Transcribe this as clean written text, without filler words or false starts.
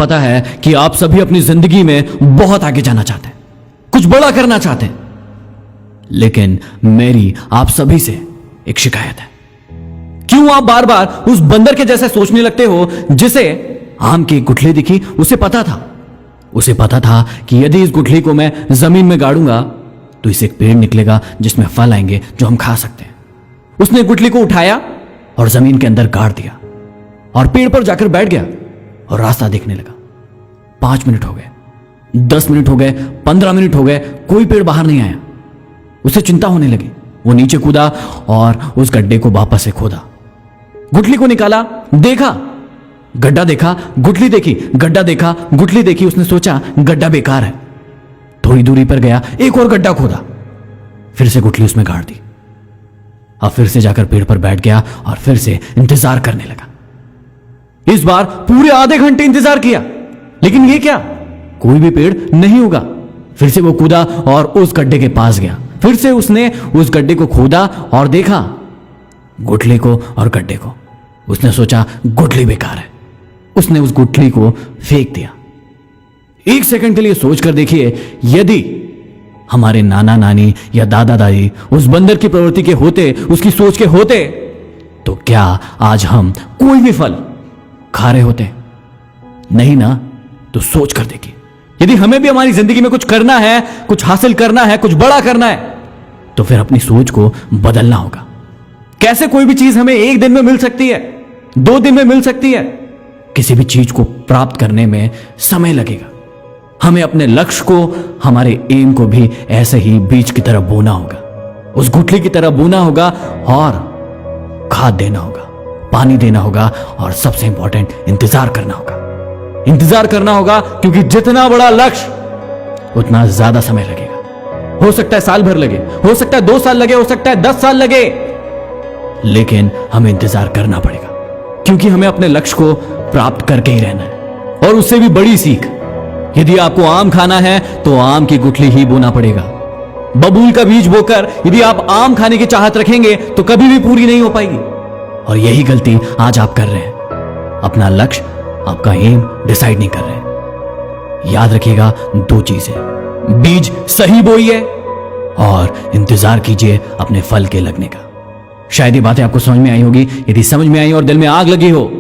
पता है कि आप सभी अपनी जिंदगी में बहुत आगे जाना चाहते हैं, कुछ बड़ा करना चाहते हैं, लेकिन मेरी आप सभी से एक शिकायत है। क्यों आप बार बार उस बंदर के जैसे सोचने लगते हो जिसे आम की गुठली दिखी? उसे पता था कि यदि इस गुठली को मैं जमीन में गाड़ूंगा तो इसे एक पेड़ निकलेगा जिसमें फल आएंगे जो हम खा सकते हैं। उसने गुठली को उठाया और जमीन के अंदर गाड़ दिया और पेड़ पर जाकर बैठ गया और रास्ता देखने लगा। 5 मिनट हो गए, 10 मिनट हो गए, 15 मिनट हो गए, कोई पेड़ बाहर नहीं आया। उसे चिंता होने लगी। वो नीचे कूदा और उस गड्ढे को वापस से खोदा, गुठली को निकाला, देखा, गड्ढा देखा, गुठली देखी, गड्ढा देखा, गुठली देखी। उसने सोचा गड्ढा बेकार है। थोड़ी दूरी पर गया, एक और गड्ढा खोदा, फिर से गुठली उसमें गाड़ दी। अब फिर से जाकर पेड़ पर बैठ गया और फिर से इंतजार करने लगा। इस बार पूरे आधे घंटे इंतजार किया, लेकिन ये क्या, कोई भी पेड़ नहीं उगा। फिर से वो कूदा और उस गड्ढे के पास गया। फिर से उसने उस गड्ढे को खोदा और देखा गुठली को और गड्ढे को। उसने सोचा गुठली बेकार है। उसने उस गुठली को फेंक दिया। 1 सेकंड के लिए सोचकर देखिए, यदि हमारे नाना नानी या दादा दादी उस बंदर की प्रवृत्ति के होते, उसकी सोच के होते, तो क्या आज हम कोई भी फल खा रहे होते? नहीं ना। तो सोच कर देखिए, यदि हमें भी हमारी जिंदगी में कुछ करना है, कुछ हासिल करना है, कुछ बड़ा करना है, तो फिर अपनी सोच को बदलना होगा। कैसे कोई भी चीज हमें 1 दिन में मिल सकती है, 2 दिन में मिल सकती है। किसी भी चीज को प्राप्त करने में समय लगेगा। हमें अपने लक्ष्य को, हमारे एम को भी ऐसे ही बीज की तरह बोना होगा, उस गुठली की तरह बोना होगा और खाद देना होगा, पानी देना होगा और सबसे इंपॉर्टेंट इंतजार करना होगा। इंतजार करना होगा क्योंकि जितना बड़ा लक्ष्य उतना ज्यादा समय लगेगा। हो सकता है साल भर लगे, हो सकता है 2 साल लगे, हो सकता है 10 साल लगे, लेकिन हमें इंतजार करना पड़ेगा क्योंकि हमें अपने लक्ष्य को प्राप्त करके ही रहना है। और उससे भी बड़ी सीख, यदि आपको आम खाना है तो आम की गुठली ही बोना पड़ेगा। बबूल का बीज बोकर यदि आप आम खाने की चाहत रखेंगे तो कभी भी पूरी नहीं हो पाएगी। और यही गलती आज आप कर रहे हैं। अपना लक्ष्य, आपका एम डिसाइड नहीं कर रहे। याद रखिएगा 2 चीजें, बीज सही बोइए और इंतजार कीजिए अपने फल के लगने का। शायद ये बातें आपको समझ में आई होगी। यदि समझ में आई और दिल में आग लगी हो